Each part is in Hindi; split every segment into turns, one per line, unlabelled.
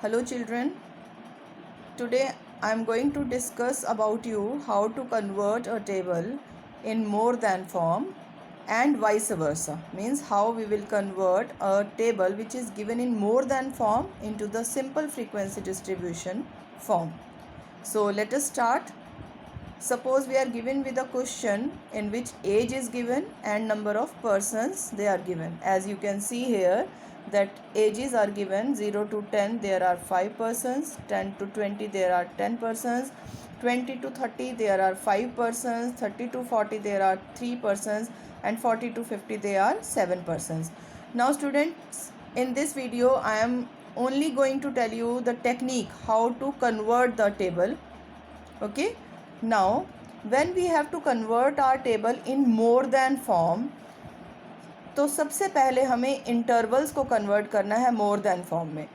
Hello children, today I am going to discuss about you how to convert a table in more than form and vice versa. Means how we will convert a table which is given in more than form into the simple frequency distribution form. So let us start. Suppose we are given with a question in which age is given and number of persons they are given. As you can see here that ages are given 0 to 10 there are 5 persons, 10 to 20 there are 10 persons, 20 to 30 there are 5 persons, 30 to 40 there are 3 persons and 40 to 50 there are 7 persons. Now students, in this video I am only going to tell you the technique how to convert the table. Okay. Now when we have to convert our table in more than form, तो सबसे पहले हमें इंटरवल्स को कन्वर्ट करना है मोर देन फॉर्म में.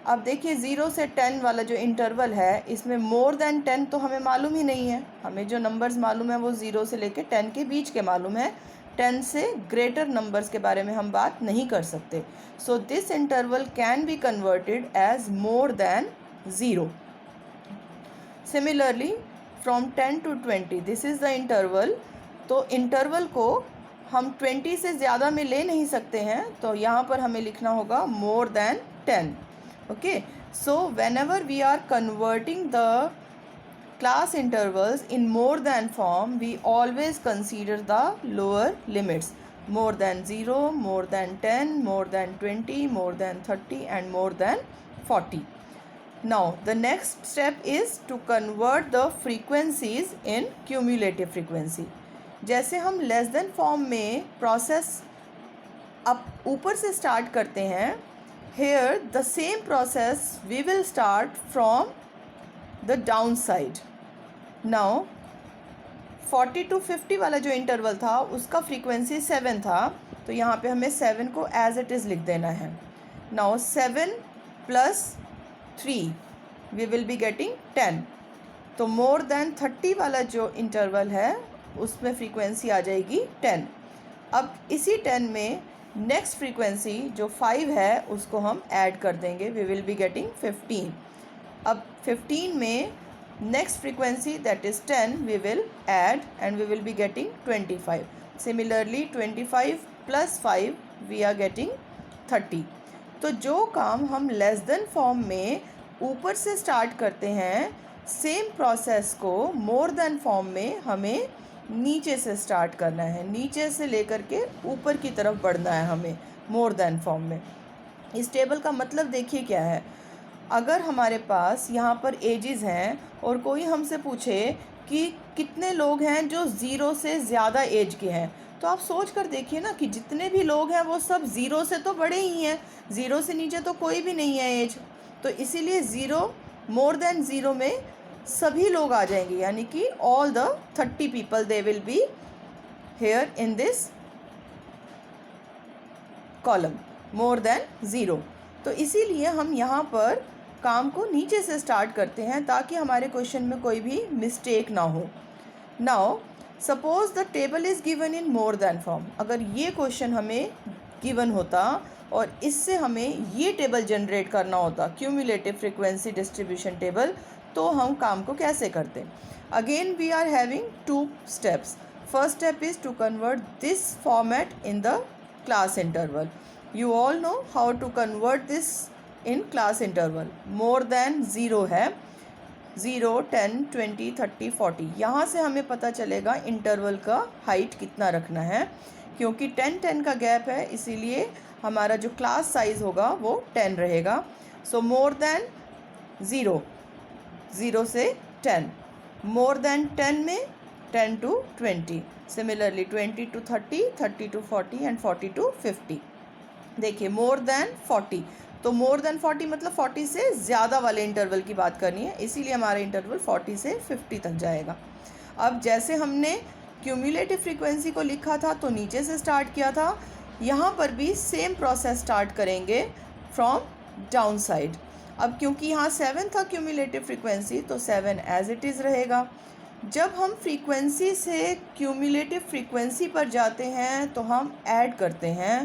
अब देखिए 0 से 10 वाला जो इंटरवल है इसमें मोर देन 10 तो हमें मालूम ही नहीं है. हमें जो नंबर्स मालूम है वो 0 से लेके 10 के बीच के मालूम है. 10 से ग्रेटर नंबर्स के बारे में हम बात नहीं कर सकते. So this interval can be converted as more than 0. Similarly from 10 to 20 this is the interval. तो इंटरवल को हम 20 से ज़्यादा में ले नहीं सकते हैं, तो यहाँ पर हमें लिखना होगा more than 10. Okay, so whenever we are converting the class intervals in more than form we always consider the lower limits. More than 0, more than 10, more than 20, more than 30 and more than 40. Now the next step is to convert the frequencies in cumulative frequency. जैसे हम लेस देन फॉर्म में प्रोसेस अब ऊपर से स्टार्ट करते हैं, here the same process we will start from the down side. Now 40 to 50 वाला जो इंटरवल था उसका फ्रीक्वेंसी 7 था, तो यहाँ पे हमें 7 को एज इट इज़ लिख देना है. Now 7 plus 3 we will be getting 10. तो मोर देन 30 वाला जो इंटरवल है उसमें फ्रीक्वेंसी आ जाएगी 10. अब इसी 10 में नेक्स्ट फ्रीक्वेंसी जो 5 है उसको हम ऐड कर देंगे, वी विल बी गेटिंग 15. अब 15 में next frequency that is 10 we will add and we will be getting 25. Similarly 25 plus 5 we are getting 30. तो जो काम हम लेस देन फॉर्म में ऊपर से स्टार्ट करते हैं, सेम प्रोसेस को मोर देन फॉर्म में हमें नीचे से स्टार्ट करना है. नीचे से लेकर के ऊपर की तरफ बढ़ना है हमें मोर देन फॉर्म में. इस टेबल का मतलब देखिए क्या है. अगर हमारे पास यहाँ पर एजेस हैं और कोई हमसे पूछे कि कितने लोग हैं जो 0 से ज़्यादा एज के हैं, तो आप सोच कर देखिए ना कि जितने भी लोग हैं वो सब 0 से तो बड़े ही हैं. 0 से नीचे तो कोई भी नहीं है एज. तो इसीलिए 0 मोर देन 0 में सभी लोग आ जाएंगे, यानी कि all the 30 people they will be here in this column more than 0. तो इसीलिए हम यहाँ पर काम को नीचे से स्टार्ट करते हैं ताकि हमारे क्वेश्चन में कोई भी मिस्टेक ना हो. Now suppose the table is given in more than form. अगर ये क्वेश्चन हमें गिवन होता और इससे हमें ये टेबल जनरेट करना होता, क्यूमुलेटिव फ्रीक्वेंसी डिस्ट्रीब्यूशन टेबल, तो हम काम को कैसे करते. Again we are having 2 steps. First step is to convert this format in the class interval. You all know how to convert this in class interval. More than 0 है, 0, 10, 20, 30, 40. यहाँ से हमें पता चलेगा इंटरवल का हाइट कितना रखना है. क्योंकि 10 का गैप है इसीलिए हमारा जो क्लास साइज़ होगा वो 10 रहेगा. सो मोर देन 0, 0 से 10. मोर देन 10 में 10 to 20. Similarly 20 to 30, 30 to 40 and 40 to 50. देखिए मोर देन 40, तो मोर देन 40 मतलब 40 से ज़्यादा वाले इंटरवल की बात करनी है, इसीलिए हमारा इंटरवल 40 से 50 तक जाएगा. अब जैसे हमने क्यूमुलेटिव फ्रीक्वेंसी को लिखा था तो नीचे से स्टार्ट किया था, यहाँ पर भी सेम प्रोसेस स्टार्ट करेंगे फ्रॉम डाउन साइड. अब क्योंकि यहाँ 7 था क्यूमुलेटिव फ्रीक्वेंसी तो 7 एज इट इज़ रहेगा. जब हम फ्रीक्वेंसी से क्यूमुलेटिव फ्रीक्वेंसी पर जाते हैं तो हम ऐड करते हैं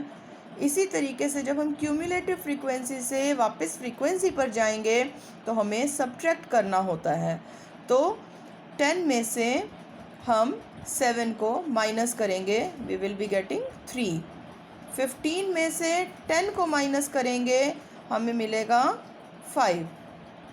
इसी तरीके से जब हम क्यूमुलेटिव फ्रीक्वेंसी से वापस फ्रीक्वेंसी पर जाएंगे तो हमें सब्ट्रैक्ट करना होता है। तो 10 में से हम 7 को माइनस करेंगे, वी विल बी गेटिंग 3। 15 में से 10 को माइनस करेंगे, हमें मिलेगा 5।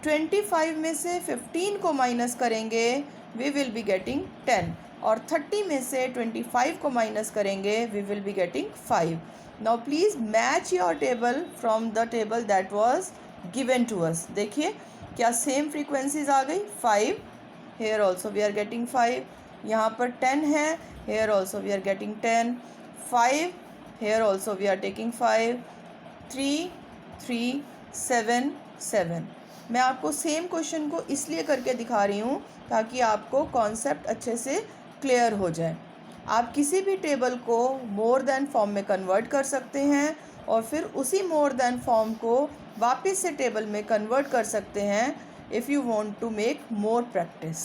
25 में से 15 को माइनस करेंगे, वी विल बी गेटिंग 10। और 30 में से 25 को माइनस करेंगे, we will be getting 5। Now please match your table from the table that was given to us. देखिए क्या सेम फ्रीक्वेंसीज आ गई। 5, here also we are getting 5। यहाँ पर 10 है, here also we are getting 10। 5, here also we are taking 5। 3, 3, 7, 7। मैं आपको सेम क्वेश्चन को इसलिए करके दिखा रही हूँ ताकि आपको कॉन्सेप्ट अच्छे से क्लियर हो जाए। आप किसी भी टेबल को मोर देन फॉर्म में कन्वर्ट कर सकते हैं और फिर उसी मोर देन फॉर्म को वापस से टेबल में कन्वर्ट कर सकते हैं if you want to make more practice.